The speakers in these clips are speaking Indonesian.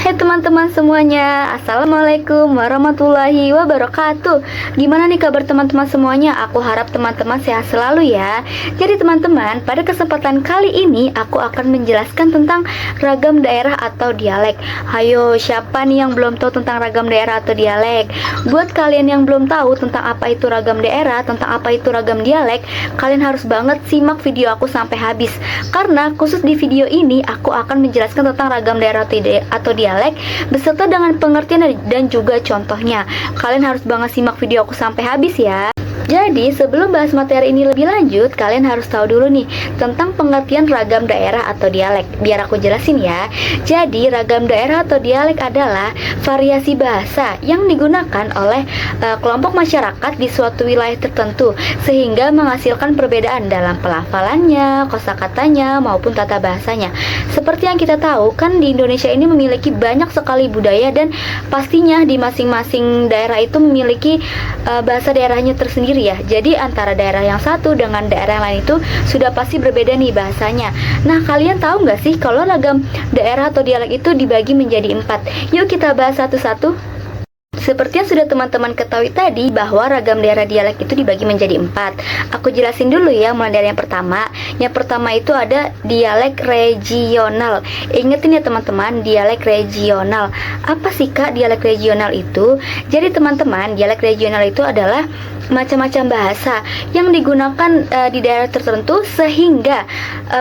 Hai teman-teman semuanya, Assalamualaikum warahmatullahi wabarakatuh. Gimana nih kabar teman-teman semuanya? Aku harap teman-teman sehat selalu ya. Jadi teman-teman, pada kesempatan kali ini aku akan menjelaskan tentang ragam daerah atau dialek. Hayo, siapa nih yang belum tahu tentang ragam daerah atau dialek? Buat kalian yang belum tahu tentang apa itu ragam daerah, tentang apa itu ragam dialek, kalian harus banget simak video aku sampai habis. Karena khusus di video ini aku akan menjelaskan tentang ragam daerah atau dialek beserta dengan pengertian dan juga contohnya. Kalian harus banget simak video aku sampai habis ya. Jadi sebelum bahas materi ini lebih lanjut, kalian harus tahu dulu nih tentang pengertian ragam daerah atau dialek. Biar aku jelasin ya. Jadi ragam daerah atau dialek adalah variasi bahasa yang digunakan oleh kelompok masyarakat di suatu wilayah tertentu sehingga menghasilkan perbedaan dalam pelafalannya, kosakatanya maupun tata bahasanya. Seperti yang kita tahu kan di Indonesia ini memiliki banyak sekali budaya dan pastinya di masing-masing daerah itu memiliki bahasa daerahnya tersendiri ya. Jadi antara daerah yang satu dengan daerah yang lain itu sudah pasti berbeda nih bahasanya. Nah, kalian tahu nggak sih kalau ragam daerah atau dialek itu dibagi menjadi 4? Yuk kita bahas satu-satu. Seperti yang sudah teman-teman ketahui tadi bahwa ragam daerah dialek itu dibagi menjadi 4. Aku jelasin dulu ya mulai dari yang pertama. Yang pertama itu ada dialek regional. Ingetin ya teman-teman, dialek regional. Apa sih Kak dialek regional itu? Jadi teman-teman, dialek regional itu adalah macam-macam bahasa yang digunakan di daerah tertentu sehingga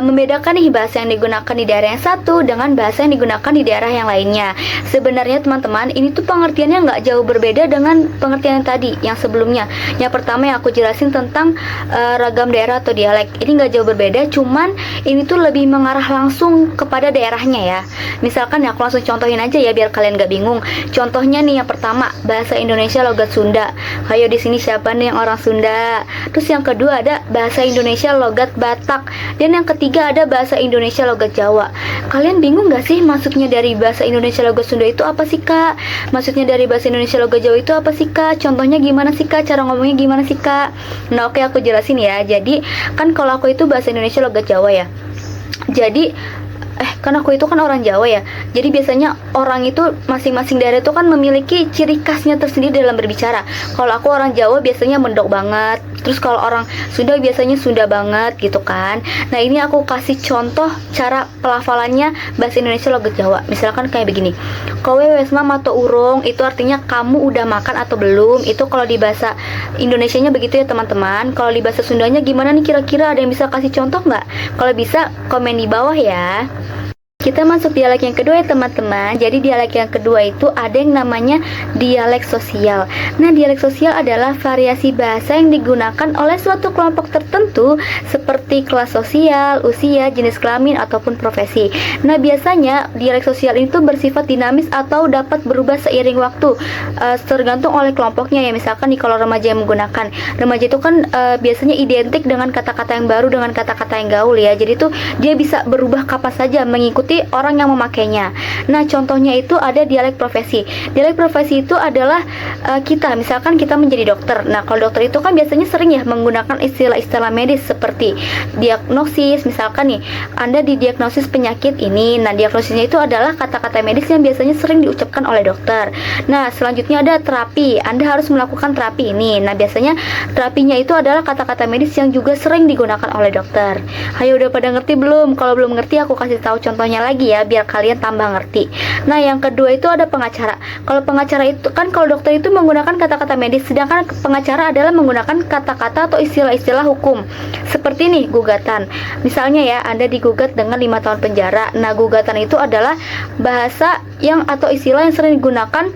membedakan nih bahasa yang digunakan di daerah yang satu dengan bahasa yang digunakan di daerah yang lainnya. Sebenarnya teman-teman, ini tuh pengertiannya nggak jauh berbeda dengan pengertian yang tadi, yang sebelumnya. Yang pertama yang aku jelasin tentang ragam daerah atau dialek. Ini nggak jauh berbeda, cuman ini tuh lebih mengarah langsung kepada daerahnya ya. Misalkan ya aku langsung contohin aja ya biar kalian nggak bingung. Contohnya nih yang pertama, bahasa Indonesia logat Sunda. Ayo di sini siapa nih yang orang Sunda? Terus yang kedua ada bahasa Indonesia logat Batak. Dan yang ketiga ada bahasa Indonesia logat Jawa. Kalian bingung nggak sih maksudnya dari bahasa Indonesia logat Sunda itu apa sih Kak? Maksudnya dari bahasa Indonesia logat Jawa itu apa sih Kak? Contohnya gimana sih Kak? Cara ngomongnya gimana sih Kak? Nah oke, aku jelasin ya. Jadi kan kalau aku itu bahasa Indonesia logat Jawa ya. Jadi kan aku itu kan orang Jawa ya. Jadi biasanya orang itu masing-masing daerah itu kan memiliki ciri khasnya tersendiri dalam berbicara. Kalau aku orang Jawa biasanya mendok banget. Terus kalau orang Sunda biasanya Sunda banget gitu kan. Nah ini aku kasih contoh cara pelafalannya bahasa Indonesia logat Jawa. Misalkan kayak begini. Kowe wes mam atau urung, itu artinya kamu udah makan atau belum. Itu kalau di bahasa Indonesianya begitu ya teman-teman. Kalau di bahasa Sundanya gimana nih kira-kira? Ada yang bisa kasih contoh nggak? Kalau bisa komen di bawah ya. Kita masuk dialek yang kedua ya teman-teman. Jadi dialek yang kedua itu ada yang namanya dialek sosial. Nah dialek sosial adalah variasi bahasa yang digunakan oleh suatu kelompok tertentu seperti kelas sosial, usia, jenis kelamin, ataupun profesi. Nah biasanya dialek sosial itu bersifat dinamis atau dapat berubah seiring waktu, tergantung oleh kelompoknya ya. Misalkan nih kalau remaja yang menggunakan, remaja itu kan biasanya identik dengan kata-kata yang baru, dengan kata-kata yang gaul ya. Jadi tuh dia bisa berubah kapan saja mengikuti orang yang memakainya. Nah contohnya itu ada dialek profesi. Dialek profesi itu adalah kita, misalkan kita menjadi dokter. Nah kalau dokter itu kan biasanya sering ya menggunakan istilah-istilah medis seperti diagnosis. Misalkan nih Anda didiagnosis penyakit ini. Nah diagnosisnya itu adalah kata-kata medis yang biasanya sering diucapkan oleh dokter. Nah selanjutnya ada terapi. Anda harus melakukan terapi ini. Nah biasanya terapinya itu adalah kata-kata medis yang juga sering digunakan oleh dokter. Ayo udah pada ngerti belum? Kalau belum ngerti aku kasih tahu contohnya lagi ya biar kalian tambah ngerti. Nah yang kedua itu ada pengacara. Kalau pengacara itu kan, kalau dokter itu menggunakan kata-kata medis, sedangkan pengacara adalah menggunakan kata-kata atau istilah-istilah hukum. Seperti nih gugatan. Misalnya ya Anda digugat dengan 5 tahun penjara. Nah gugatan itu adalah bahasa yang atau istilah yang sering digunakan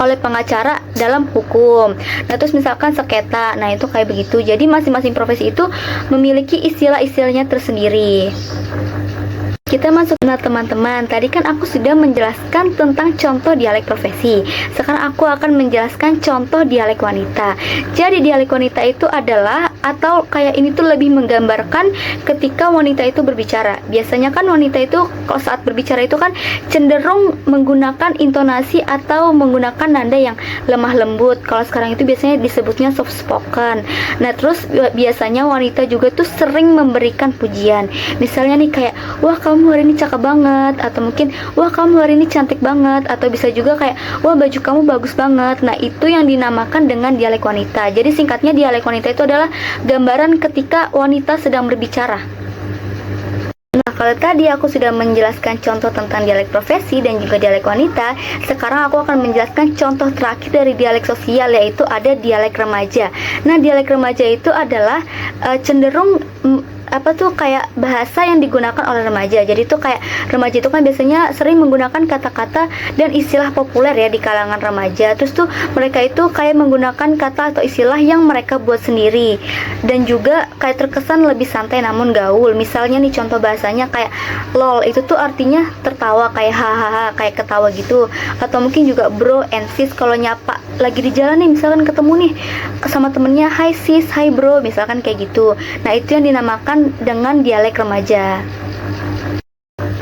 oleh pengacara dalam hukum. Nah terus misalkan sengketa. Nah itu kayak begitu. Jadi masing-masing profesi itu memiliki istilah-istilahnya tersendiri. Kita masuk. Nah teman-teman, tadi kan aku sudah menjelaskan tentang contoh dialek profesi. Sekarang aku akan menjelaskan contoh dialek wanita. Jadi dialek wanita itu adalah, atau kayak ini tuh lebih menggambarkan ketika wanita itu berbicara. Biasanya kan wanita itu kalau saat berbicara itu kan cenderung menggunakan intonasi atau menggunakan nada yang lemah lembut. Kalau sekarang itu biasanya disebutnya soft spoken. Nah terus biasanya wanita juga tuh sering memberikan pujian. Misalnya nih kayak, wah kamu kamu hari ini cakep banget, atau mungkin wah kamu hari ini cantik banget, atau bisa juga kayak wah baju kamu bagus banget. Nah, itu yang dinamakan dengan dialek wanita. Jadi singkatnya dialek wanita itu adalah gambaran ketika wanita sedang berbicara. Nah, kalau tadi aku sudah menjelaskan contoh tentang dialek profesi dan juga dialek wanita, sekarang aku akan menjelaskan contoh terakhir dari dialek sosial, yaitu ada dialek remaja. Nah, dialek remaja itu adalah cenderung kayak bahasa yang digunakan oleh remaja. Jadi tuh kayak remaja itu kan biasanya sering menggunakan kata-kata dan istilah populer ya di kalangan remaja. Terus tuh mereka itu kayak menggunakan kata atau istilah yang mereka buat sendiri, dan juga kayak terkesan lebih santai namun gaul. Misalnya nih contoh bahasanya kayak lol, itu tuh artinya tertawa, kayak hahaha, kayak ketawa gitu. Atau mungkin juga bro and sis, kalau nyapa lagi di jalan nih, misalkan ketemu nih sama temennya, hai sis, hai bro, misalkan kayak gitu. Nah, itu yang dinamakan dengan dialek remaja.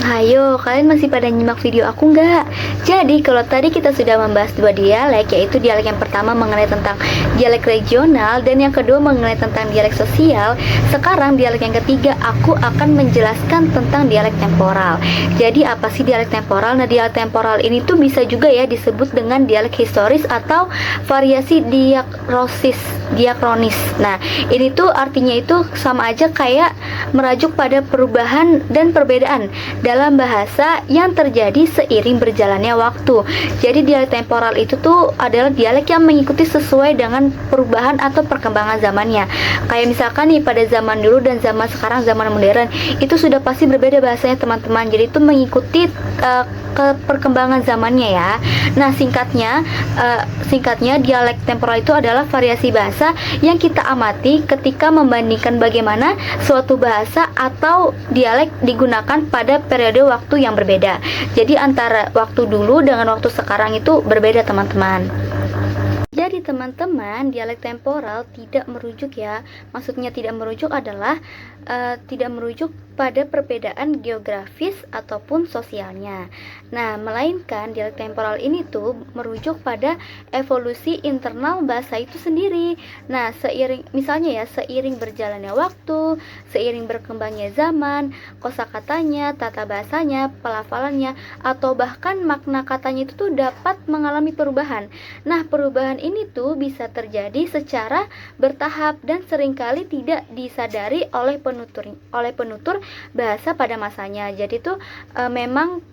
Hayo, kalian masih pada nyimak video aku nggak? Jadi, kalau tadi kita sudah membahas dua dialek, yaitu dialek yang pertama mengenai tentang dialek regional, dan yang kedua mengenai tentang dialek sosial. Sekarang dialek yang ketiga, aku akan menjelaskan tentang dialek temporal. Jadi, apa sih dialek temporal? Nah, dialek temporal ini tuh bisa juga ya disebut dengan dialek historis atau variasi diakronis. Nah, ini tuh artinya itu sama aja kayak merajuk pada perubahan dan perbedaan dalam bahasa yang terjadi seiring berjalannya waktu. Jadi dialek temporal itu tuh adalah dialek yang mengikuti sesuai dengan perubahan atau perkembangan zamannya. Kayak misalkan nih pada zaman dulu dan zaman sekarang, zaman modern, itu sudah pasti berbeda bahasanya teman-teman. Jadi itu mengikuti ke perkembangan zamannya ya. Nah, singkatnya dialek temporal itu adalah variasi bahasa yang kita amati ketika membandingkan bagaimana suatu bahasa atau dialek digunakan pada periode waktu yang berbeda. Jadi antara waktu dulu dengan waktu sekarang itu berbeda teman-teman. Jadi teman-teman, dialek temporal tidak merujuk ya. Maksudnya tidak merujuk adalah tidak merujuk pada perbedaan geografis ataupun sosialnya. Nah, melainkan dialek temporal ini tuh merujuk pada evolusi internal bahasa itu sendiri. Nah, seiring berjalannya waktu, seiring berkembangnya zaman, kosakatanya, tata bahasanya, pelafalannya, atau bahkan makna katanya itu tuh dapat mengalami perubahan. Nah, perubahan ini tuh bisa terjadi secara bertahap dan seringkali tidak disadari oleh penutur bahasa pada masanya. Jadi tuh memang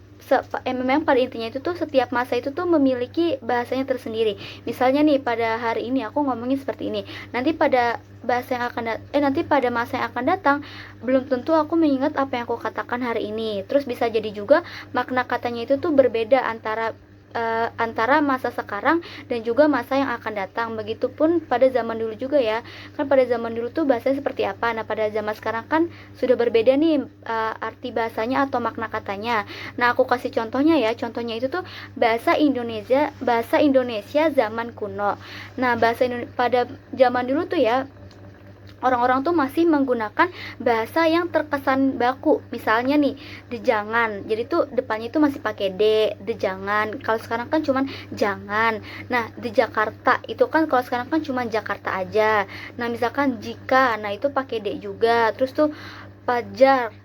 pada intinya itu tuh setiap masa itu tuh memiliki bahasanya tersendiri. Misalnya nih pada hari ini aku ngomongin seperti ini. Nanti pada pada masa yang akan datang belum tentu aku mengingat apa yang aku katakan hari ini. Terus bisa jadi juga makna katanya itu tuh berbeda antara masa sekarang dan juga masa yang akan datang. Begitupun pada zaman dulu juga ya. Kan pada zaman dulu tuh bahasanya seperti apa. Nah, pada zaman sekarang kan sudah berbeda nih arti bahasanya atau makna katanya. Nah, aku kasih contohnya ya. Contohnya itu tuh bahasa Indonesia zaman kuno. Nah, pada zaman dulu tuh ya, orang-orang tuh masih menggunakan bahasa yang terkesan baku. Misalnya nih, dejangan. Jadi tuh depannya itu masih pakai D, dejangan. Kalau sekarang kan cuman jangan. Nah, di Jakarta itu kan kalau sekarang kan cuman Jakarta aja. Nah, misalkan jika, nah itu pakai D juga. Terus tuh pajak.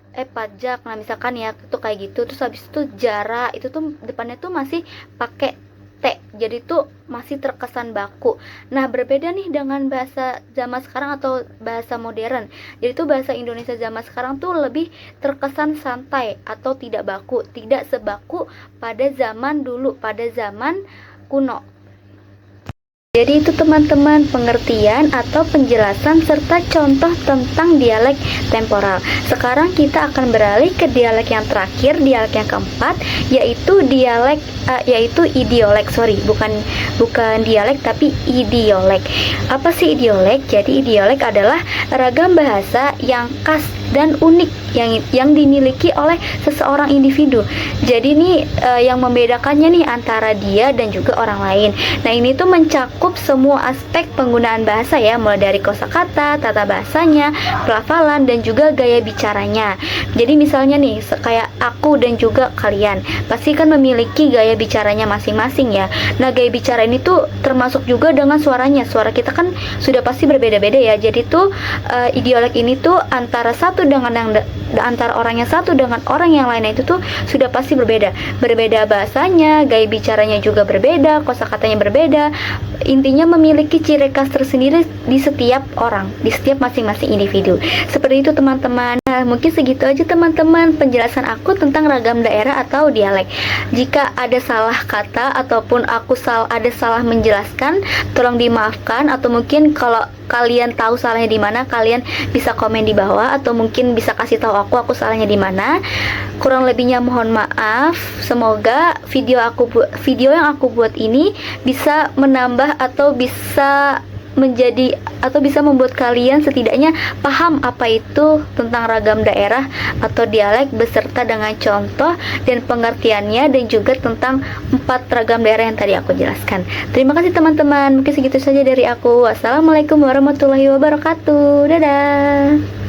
Nah, misalkan ya itu kayak gitu. Terus habis itu jarak, itu tuh depannya tuh masih pakai T, jadi tuh masih terkesan baku. Nah, berbeda nih dengan bahasa zaman sekarang atau bahasa modern. Jadi tuh bahasa Indonesia zaman sekarang tuh lebih terkesan santai atau tidak baku, tidak sebaku pada zaman dulu, pada zaman kuno. Jadi itu teman-teman pengertian atau penjelasan serta contoh tentang dialek temporal. Sekarang kita akan beralih ke dialek yang terakhir, dialek yang keempat, yaitu idiolek. Bukan dialek tapi idiolek. Apa sih idiolek? Jadi idiolek adalah ragam bahasa yang khas dan unik yang dimiliki oleh seseorang individu. Jadi ini yang membedakannya nih antara dia dan juga orang lain. Nah, ini tuh mencakup semua aspek penggunaan bahasa ya, mulai dari kosakata, tata bahasanya, pelafalan, dan juga gaya bicaranya. Jadi misalnya nih, kayak aku dan juga kalian pasti kan memiliki gaya bicaranya masing-masing ya. Nah, gaya bicara ini tuh termasuk juga dengan suaranya. Suara kita kan sudah pasti berbeda-beda ya. Jadi tuh idiolek ini tuh antara satu dengan antara orang yang satu dengan orang yang lainnya itu tuh sudah pasti berbeda. Berbeda bahasanya, gaya bicaranya juga berbeda, kosakatanya berbeda. Intinya memiliki ciri khas tersendiri di setiap orang, di setiap masing-masing individu. Seperti itu teman-teman. Nah, mungkin segitu aja teman-teman penjelasan aku tentang ragam daerah atau dialek. Jika ada salah kata ataupun aku ada salah menjelaskan, tolong dimaafkan. Atau mungkin kalau kalian tahu salahnya di mana, kalian bisa komen di bawah atau mungkin bisa kasih tahu aku salahnya di mana. Kurang lebihnya mohon maaf. Semoga video yang aku buat ini bisa menambah atau bisa membuat kalian setidaknya paham apa itu tentang ragam daerah atau dialek beserta dengan contoh dan pengertiannya, dan juga tentang 4 ragam daerah yang tadi aku jelaskan. Terima kasih teman-teman, mungkin segitu saja dari aku. Wassalamualaikum warahmatullahi wabarakatuh. Dadah.